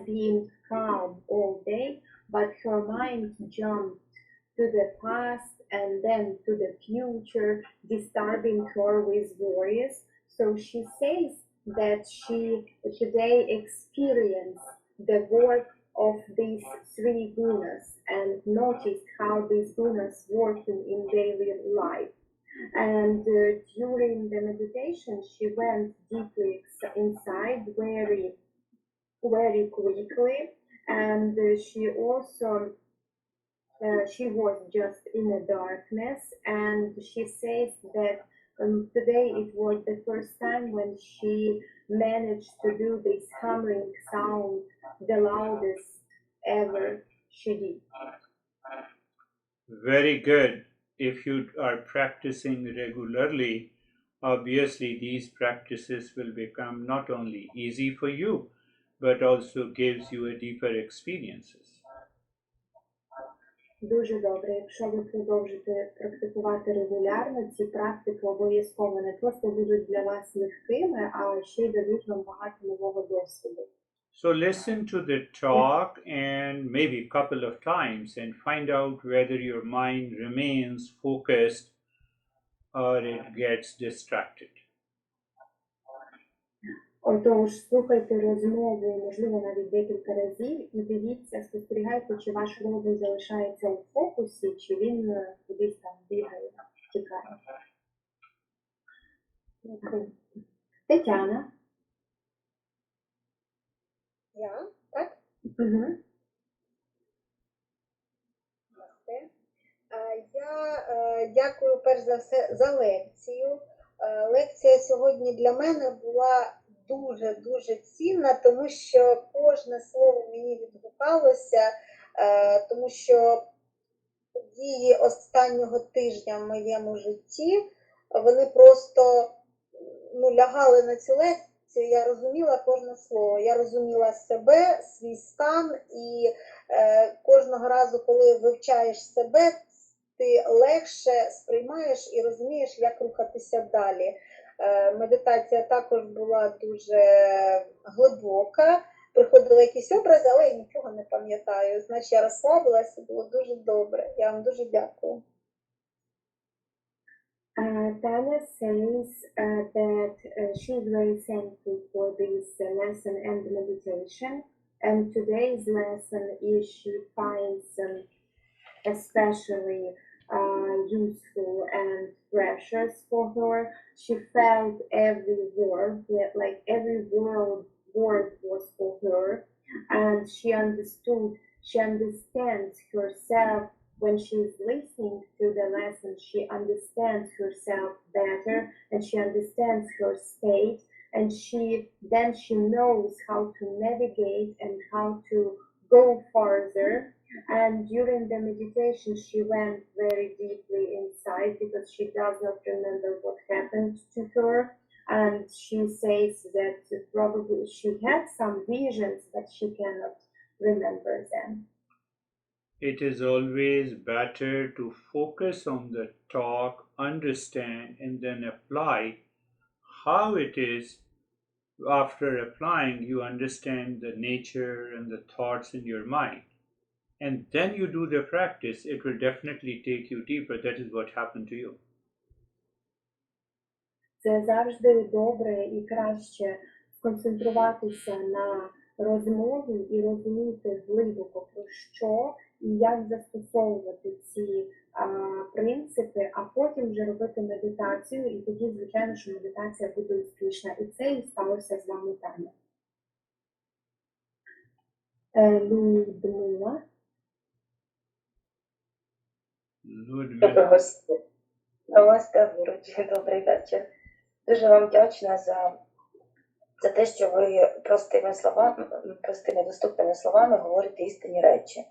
been calm all day, but her mind jumped to the past and then to the future, disturbing her with worries. So she says that she today experienced the work of these three gunas and noticed how these gunas working in daily life. And during the meditation, she went deeply inside, very quickly, and she also she was just in the darkness, and she says that today it was the first time when she managed to do this humming sound, the loudest ever she did. Very good. If you are practicing regularly, obviously these practices will become not only easy for you, but also gives you a deeper experiences. Дуже добре, якщо ви продовжите практикувати регулярно, ці практики обов'язково не просто будуть для вас легкими, а ще й дадуть вам багато нового досвіду. So listen to the talk and maybe a couple of times and find out whether your mind remains focused or it gets distracted. Отож, слухайте розмову, можливо, навіть декілька разів, і дивіться, спостерігайте, чи ваш розум залишається у фокусі, чи він кудись там бігає, тікає. Тетяна. Я, так? Угу. Я дякую перш за все за лекцію. Лекція сьогодні для мене була дуже цінна, тому що кожне слово мені відгукалося, тому що події останнього тижня в моєму житті, вони просто лягали на цю лекцію, я розуміла кожне слово, я розуміла себе, свій стан, і кожного разу, коли вивчаєш себе, ти легше сприймаєш і розумієш, як рухатися далі. Медитація також була дуже глибока, приходили якісь образи, але я нічого не пам'ятаю. Значить, я розслабилася, було дуже добре. Я вам дуже дякую. Tana says that she is very thankful for this lesson and meditation, and today's lesson is she finds especially useful and precious for her. She felt every word, like every word was for her, and she understands herself when she is listening to the lesson. She understands herself better, and she understands her state, and then she knows how to navigate and how to go further. And during the meditation, she went very deeply inside because she does not remember what happened to her. And she says that probably she had some visions, but she cannot remember them. It is always better to focus on the talk, understand, and then apply how it is. After applying, you understand the nature and the thoughts in your mind. And then you do the practice, it will definitely take you deeper. That is what happened to you. Це завжди добре і краще сконцентруватися на розмові і розуміти глибоко про що і як застосовувати ці принципи, а потім вже робити медитацію, і тоді, звичайно, що медитація буде успішна. І це і сталося з вами, Таня. Людмила. Намасте, Гуруджі, добрий вечір. Дуже вам вдячна за те, що ви простими доступними словами говорите істинні речі.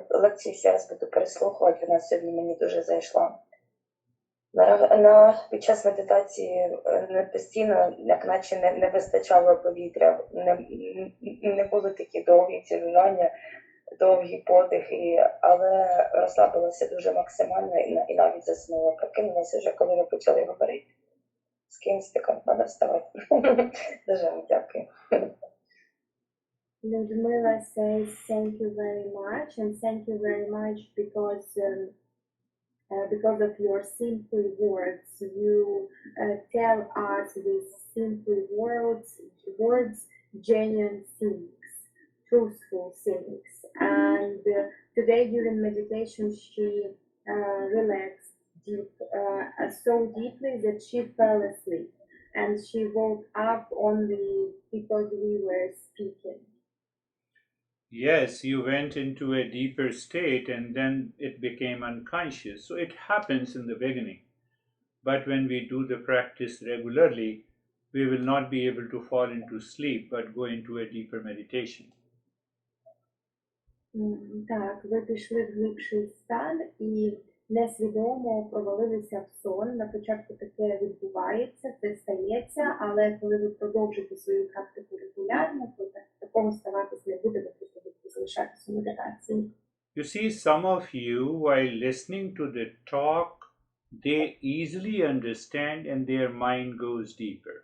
Лекцію ще раз буду переслухувати, вона сьогодні мені дуже зайшла. Під час медитації не постійно, як наче не вистачало повітря, не були такі довгі цілування, довгі подихи, але розслабилася дуже максимально і навіть заснула. Прокинулася вже, коли ви почали говорити. З кимсь таке треба вставати. Дуже вам дякую. Ludmila says thank you very much, and thank you very much because of your simple words. You tell us with simple words genuine things, truthful things. And today during meditation she relaxed so deeply that she fell asleep, and she woke up only because we were speaking. Yes, you went into a deeper state and then it became unconscious. So it happens in the beginning. But when we do the practice regularly, we will not be able to fall into sleep but go into a deeper meditation. Так, ви пішли в глибший стан і несвідомо провалилися в сон. На початку таке відбувається, це стається, але коли ви продовжите свою практику регулярно, то такого ставатися не буде, ви просто будете залишатися у медитації. You see, some of you, while listening to the talk, they easily understand and their mind goes deeper.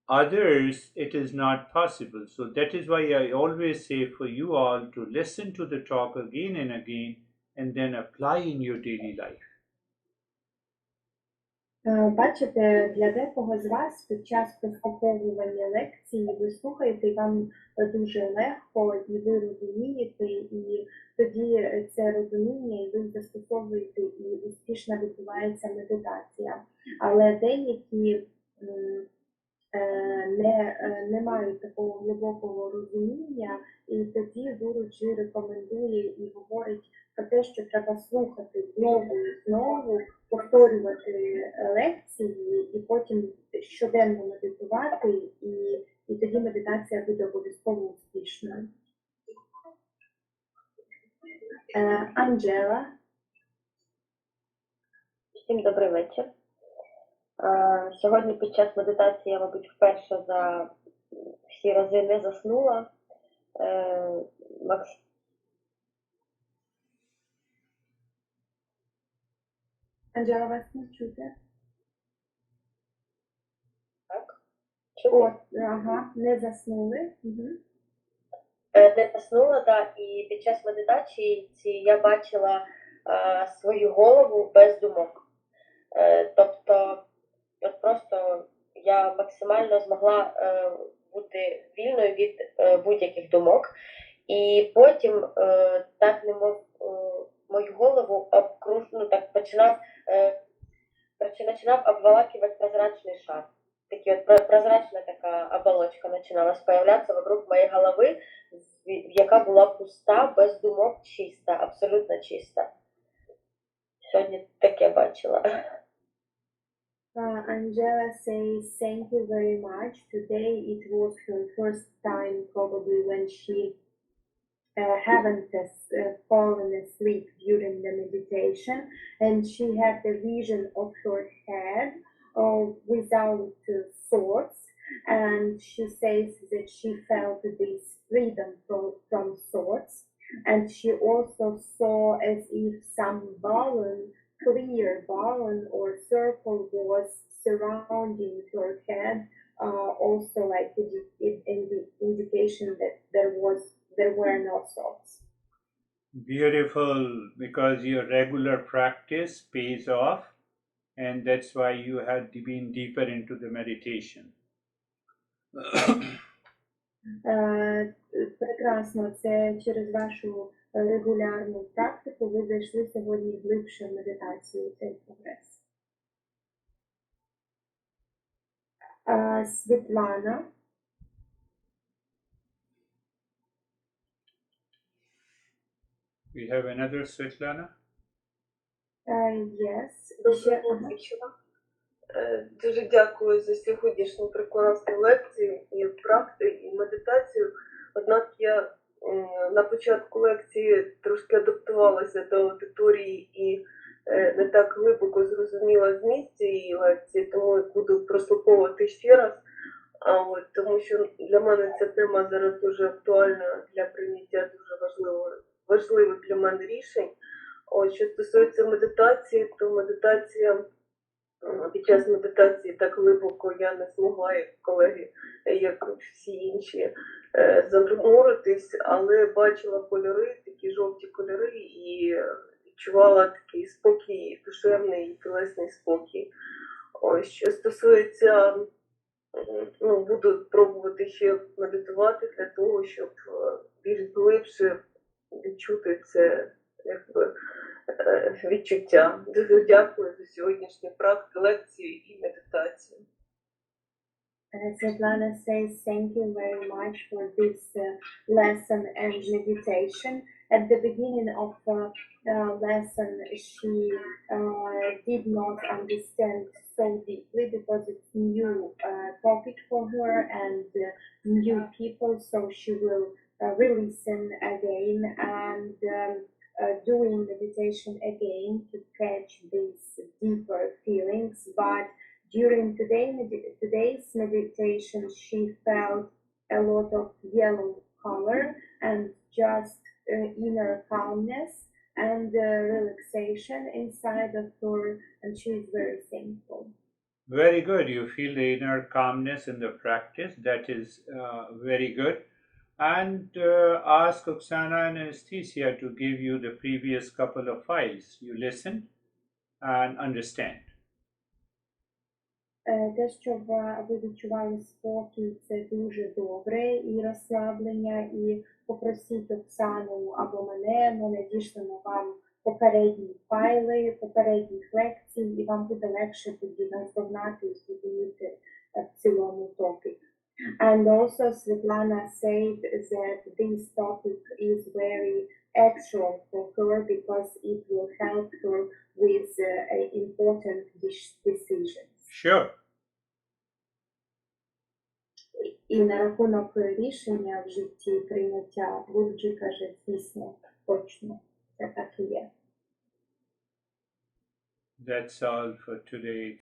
Others, it is not possible. So that is why I always say for you all to listen to the talk again and again and then apply in your daily life. Бачите, для декого з вас під час прослуховування лекції ви слухаєте, і вам дуже легко, і ви розумієте, і тоді це розуміння, і ви застосовуєте, і успішно відбувається медитація. Але деякі не мають такого глибокого розуміння, і тоді Гуруджі рекомендує і говорить про те, що треба слухати знову і знову, повторювати лекції і потім щоденно медитувати, і тоді медитація буде обов'язково успішною. Анджела. Всім добрий вечір. Сьогодні під час медитації я, мабуть, вперше за всі рази не заснула. Анджела, вас не чути? Так. О, ага, не заснули. Угу. Не заснула, так, і під час медитації я бачила свою голову без думок. Тобто, от просто я максимально змогла бути вільною від будь-яких думок. І потім так немов мою голову так починав обволакивать прозрачный шар. Прозрачная такая оболочка начиналась появляться вокруг моей головы, яка була пуста, без думок, чиста, абсолютно чиста. Сьогодні таке бачила. Angela says thank you very much. Today it was her first time probably when she haven't fallen asleep during the meditation, and she had the vision of her head without thoughts, and she says that she felt this freedom from thoughts, and she also saw as if some clear balloon or circle was surrounding her head, also like in the indication that there were no thoughts. Beautiful, because your regular practice pays off, and that's why you had been deeper into the meditation. Прекрасно, це через вашу регулярну практику ви зайшли сьогодні глибше в медитацію, цей прогрес. Світлана. We have another Svetlana? Yes. Доброго вечора. Дуже дякую за сьогоднішню прекрасну лекцію і практику, і медитацію. Однак я на початку лекції трошки адаптувалася до аудиторії і не так глибоко зрозуміла зміст цієї лекції, тому буду прослуховувати ще раз. Тому що для мене ця тема зараз дуже актуальна для прийняття дуже важливих для мене рішень. Що стосується медитації, то медитація, під час медитації так глибоко я не змогла, як колеги, як всі інші, зануритись, але бачила кольори, такі жовті кольори, і відчувала такий спокій, душевний і тілесний спокій. Що стосується, буду пробувати ще медитувати для того, щоб більш глибше відчути це відчуття. Дуже дякую за сьогоднішню лекцію і медитацію. Svetlana says thank you very much for this lesson and meditation. At the beginning of the lesson, she did not understand so deeply because it's new topic for her and new people, so she will re-listen again and doing meditation again to catch these deeper feelings. But during today's meditation, she felt a lot of yellow color and just inner calmness and relaxation inside of her, and she is very thankful. Very good. You feel the inner calmness in the practice. That is very good. And ask Oksana and Anesthesia to give you the previous couple of files. You listen and understand. Те, що ви відчували спокій, це дуже добре, і розслаблення, і попросіть Оксану або мене, ми надішлемо вам попередні файли, попередніх лекцій, і вам буде легше тоді наздогнати і зрозуміти в цілому топік. And also Svetlana said that this topic is very actual for her because it will help her with important decisions. Sure. І на рахунок рішення в житті прийняття Гурджі каже, звісно, точно, це так і є. That's all for today.